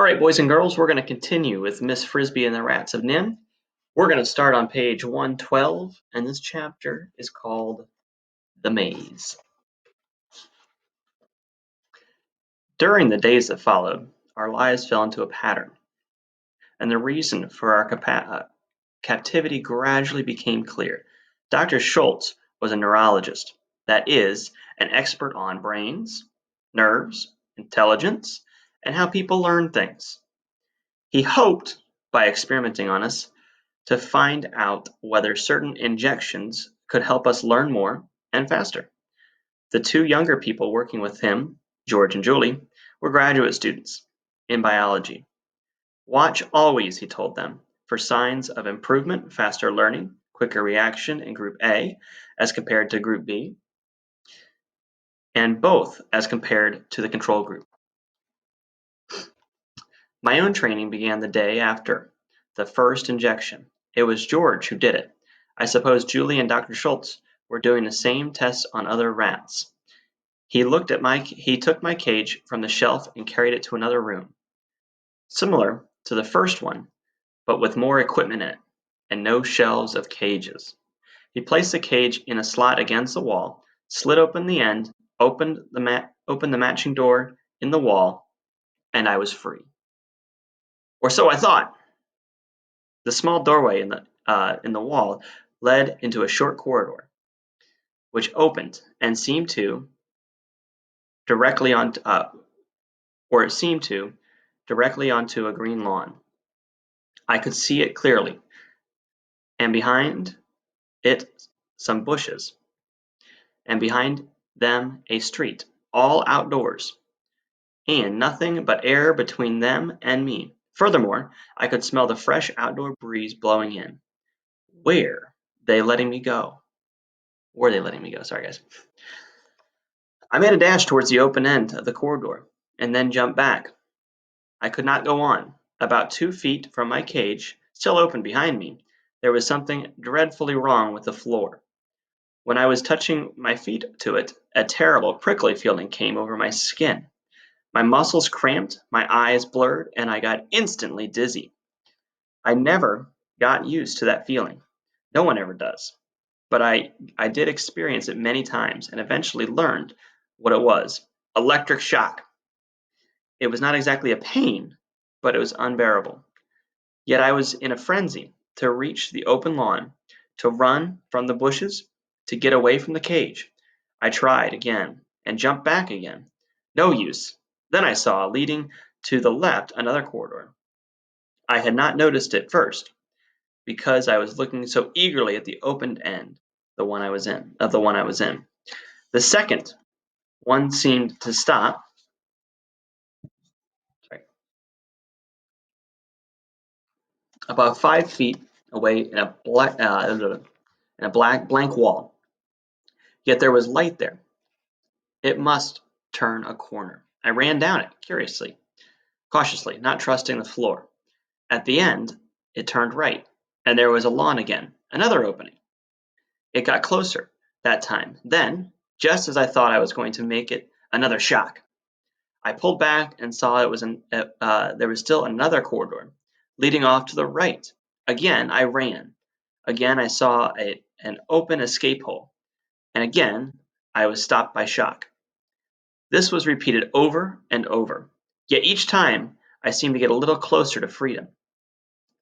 All right, boys and girls, we're going to continue with Miss Frisby and the Rats of NIMH. We're going to start on page 112, and this chapter is called The Maze. During the days that followed, our lives fell into a pattern, and the reason for our captivity gradually became clear. Dr. Schultz was a neurologist, that is, an expert on brains, nerves, intelligence, and how people learn things. He hoped, by experimenting on us, to find out whether certain injections could help us learn more and faster. The two younger people working with him, George and Julie, were graduate students in biology. Watch always, he told them, for signs of improvement, faster learning, quicker reaction in Group A as compared to Group B, and both as compared to the control group. My own training began the day after the first injection. It was George who did it. I suppose Julie and Dr. Schultz were doing the same tests on other rats. He took my cage from the shelf and carried it to another room, similar to the first one, but with more equipment in it, and no shelves of cages. He placed the cage in a slot against the wall, slid open the end, opened the matching door in the wall, and I was free. Or so I thought. The small doorway in the wall led into a short corridor, which opened and seemed to directly on, or it seemed to directly onto a green lawn. I could see it clearly, and behind it some bushes, and behind them a street, all outdoors, and nothing but air between them and me. Furthermore, I could smell the fresh outdoor breeze blowing in. Where they letting me go? Were they letting me go? Sorry, guys. I made a dash towards the open end of the corridor, and then jumped back. I could not go on. About 2 feet from my cage, still open behind me, there was something dreadfully wrong with the floor. When I was touching my feet to it, a terrible prickly feeling came over my skin. My muscles cramped, my eyes blurred, and I got instantly dizzy. I never got used to that feeling. No one ever does. But I did experience it many times and eventually learned what it was. Electric shock. It was not exactly a pain, but it was unbearable. Yet I was in a frenzy to reach the open lawn, to run from the bushes, to get away from the cage. I tried again and jumped back again. No use. Then I saw, leading to the left, another corridor. I had not noticed it first because I was looking so eagerly at the opened end, the one I was in. The second one seemed to stop. Sorry, about 5 feet away in a blank wall. Yet there was light there. It must turn a corner. I ran down it cautiously, not trusting the floor. At the end, it turned right, and there was a lawn again, another opening. It got closer that time. Then, just as I thought I was going to make it, another shock. I pulled back and saw there was still another corridor leading off to the right. Again, I ran. Again, I saw an open escape hole, and again, I was stopped by shock. This was repeated over and over, yet each time I seemed to get a little closer to freedom.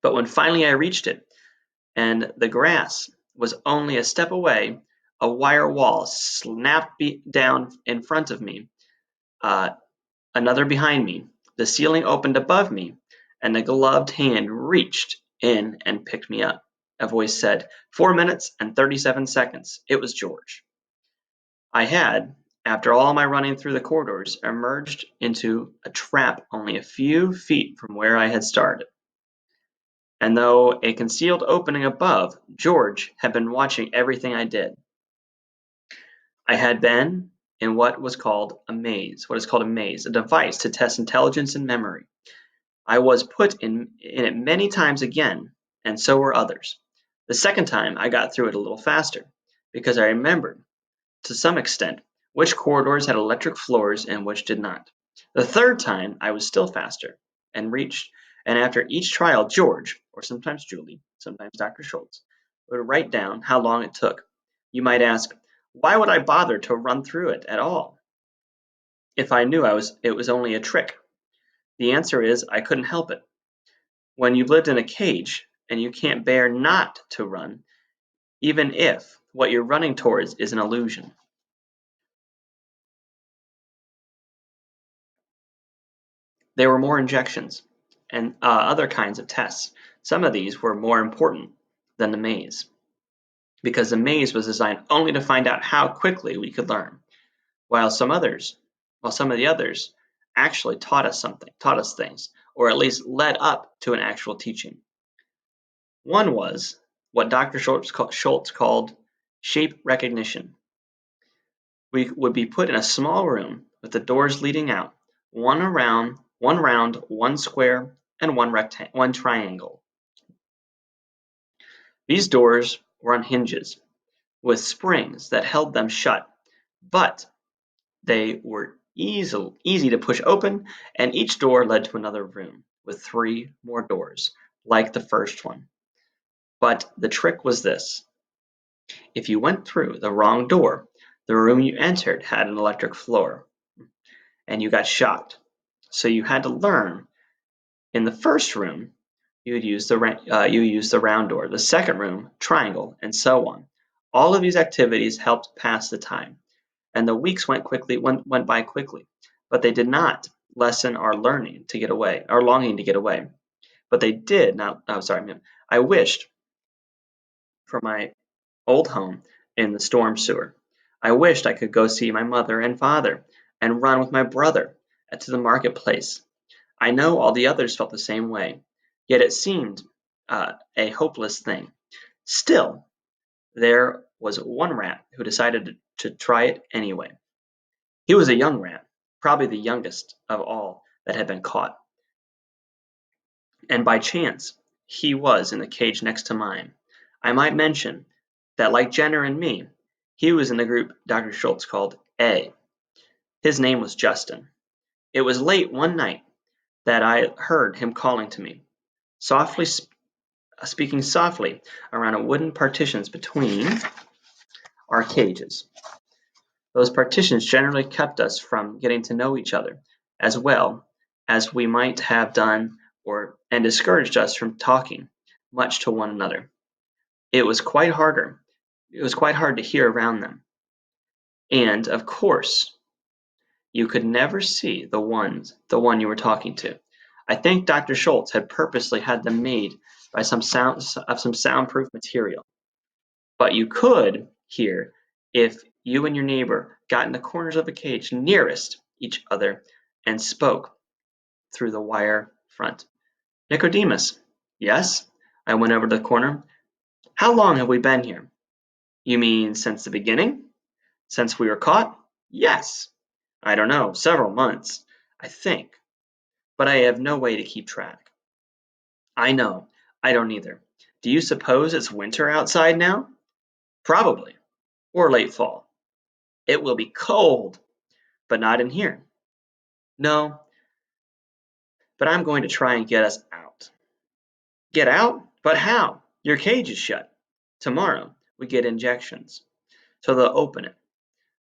But when finally I reached it, and the grass was only a step away, a wire wall snapped down in front of me, another behind me, the ceiling opened above me, and a gloved hand reached in and picked me up. A voice said, 4 minutes and 37 seconds. It was George. I had, after all my running through the corridors, emerged into a trap only a few feet from where I had started. And though a concealed opening above, George had been watching everything I did. I had been in what is called a maze, a device to test intelligence and memory. I was put in it many times again, and so were others. The second time, I got through it a little faster, because I remembered, to some extent, which corridors had electric floors and which did not. The third time, I was still faster, and after each trial, George, or sometimes Julie, sometimes Dr. Schultz, would write down how long it took. You might ask, why would I bother to run through it at all if I knew it was only a trick? The answer is I couldn't help it. When you've lived in a cage and you can't bear not to run, even if what you're running towards is an illusion. There were more injections and other kinds of tests. Some of these were more important than the maze because the maze was designed only to find out how quickly we could learn, while some of the others actually taught us things, or at least led up to an actual teaching. One was what Dr. Schultz called shape recognition. We would be put in a small room with the doors leading out, one round, one square, and one triangle. These doors were on hinges with springs that held them shut, but they were easy to push open, and each door led to another room with 3 more doors, like the first one. But the trick was this: if you went through the wrong door, the room you entered had an electric floor, and you got shocked. So you had to learn. In the first room, you would use the round door, the second room, triangle, and so on. All of these activities helped pass the time, and the weeks went by quickly, but they did not lessen our longing to get away. But they did not. Oh, sorry, man. I wished for my old home in the storm sewer. I wished I could go see my mother and father and run with my brother to the marketplace. I know all the others felt the same way, yet it seemed a hopeless thing. Still, there was one rat who decided to try it anyway. He was a young rat, probably the youngest of all that had been caught, and by chance he was in the cage next to mine. I might mention that, like Jenner and me, he was in the group Dr. Schultz called A. His name was Justin. It was late one night that I heard him calling to me, softly speaking softly around a wooden partitions between our cages. Those partitions generally kept us from getting to know each other as well as we might have done and discouraged us from talking much to one another. It was quite harder. It was quite hard to hear around them. And of course, you could never see the one you were talking to. I think Dr. Schultz had purposely had them made by some soundproof material. But you could hear if you and your neighbor got in the corners of the cage nearest each other and spoke through the wire front. Nicodemus. Yes? I went over to the corner. How long have we been here? You mean since the beginning? Since we were caught? Yes. I don't know, several months, I think. But I have no way to keep track. I know. I don't either. Do you suppose it's winter outside now? Probably. Or late fall. It will be cold, but not in here. No, but I'm going to try and get us out. Get out? But how? Your cage is shut. Tomorrow we get injections, so they'll open it.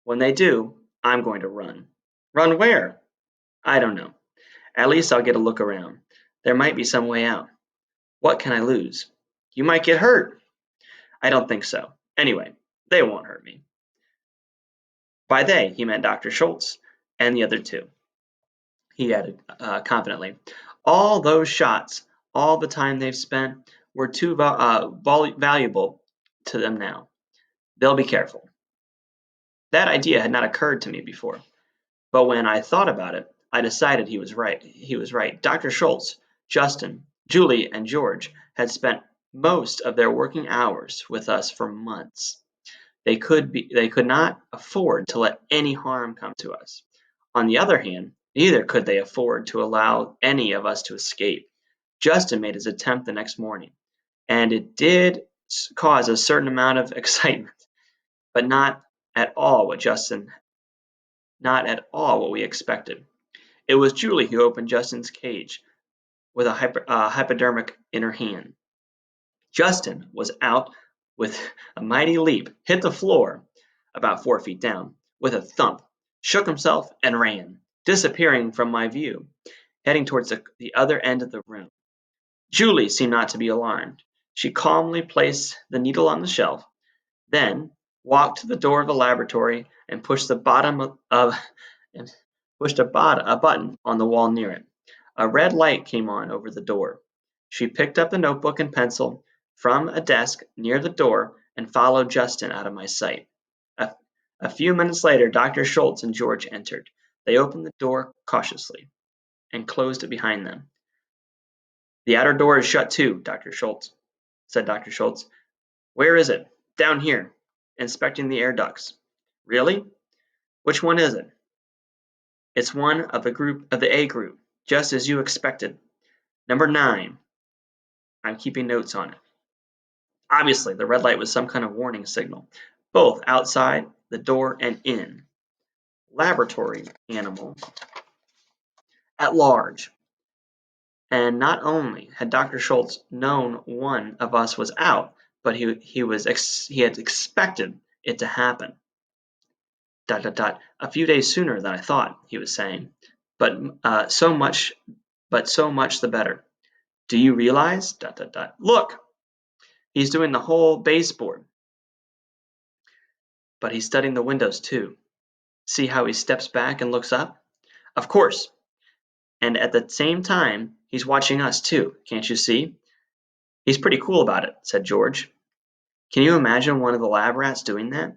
When they do, I'm going to run. Run where? I don't know. At least I'll get a look around. There might be some way out. What can I lose? You might get hurt. I don't think so. Anyway, they won't hurt me. By they, he meant Dr. Schultz and the other 2. He added confidently. All those shots, all the time they've spent, were too valuable to them now. They'll be careful. That idea had not occurred to me before, but when I thought about it, I decided he was right. He was right. Dr. Schultz, Justin, Julie, and George had spent most of their working hours with us for months. They could not afford to let any harm come to us. On the other hand, neither could they afford to allow any of us to escape. Justin made his attempt the next morning, and it did cause a certain amount of excitement, but not at all what we expected. It was Julie who opened Justin's cage. with a hypodermic in her hand. Justin was out with a mighty leap, hit the floor about 4 feet down with a thump, shook himself, and ran, disappearing from my view, heading towards the other end of the room. Julie seemed not to be alarmed. She calmly placed the needle on the shelf, then walked to the door of the laboratory and pushed a button on the wall near it. A red light came on over the door. She picked up a notebook and pencil from a desk near the door and followed Justin out of my sight. A, a few minutes later, Dr. Schultz and George entered. They opened the door cautiously and closed it behind them. The outer door is shut too, said Dr. Schultz. Where is it? Down here, inspecting the air ducts. Really? Which one is it? It's one of the A group, just as you expected. Number 9. I'm keeping notes on it. Obviously, the red light was some kind of warning signal, both outside the door and in. Laboratory animal at large. And not only had Dr. Schultz known one of us was out, but he had expected it to happen. ... A few days sooner than I thought, he was saying. But so much the better. Do you realize? ... Look, he's doing the whole baseboard. But he's studying the windows too. See how he steps back and looks up? Of course. And at the same time, he's watching us too, can't you see? He's pretty cool about it, said George. Can you imagine one of the lab rats doing that?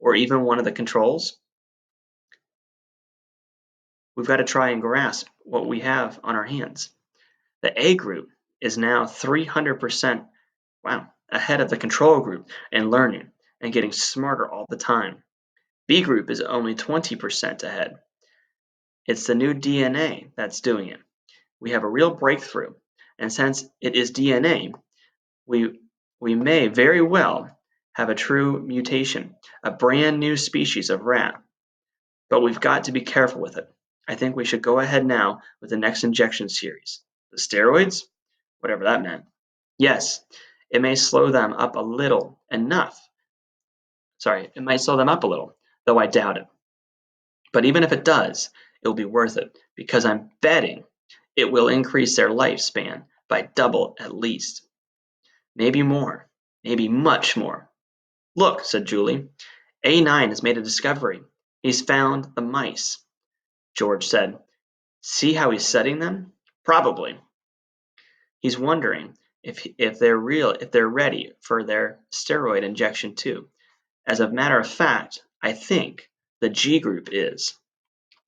Or even one of the controls? We've got to try and grasp what we have on our hands. The A group is now 300% ahead of the control group in learning and getting smarter all the time. B group is only 20% ahead. It's the new DNA that's doing it. We have a real breakthrough, and since it is DNA, we may very well have a true mutation, a brand new species of rat. But we've got to be careful with it. I think we should go ahead now with the next injection series. The steroids? Whatever that meant. Yes, it may slow them up a little It might slow them up a little, though I doubt it. But even if it does, it will be worth it, because I'm betting it will increase their lifespan by double at least. Maybe more, maybe much more. Look, said Julie, A9 has made a discovery. He's found the mice. George said, see how he's setting them? Probably. He's wondering if they're ready for their steroid injection too. As a matter of fact, I think the G group is.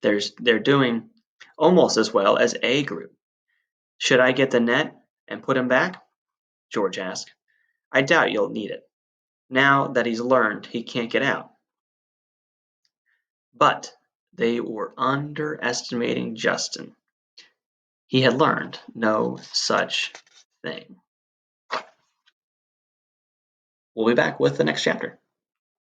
They're doing almost as well as A group. Should I get the net and put him back? George asked. I doubt you'll need it, now that he's learned he can't get out. But they were underestimating Justin. He had learned no such thing. We'll be back with the next chapter.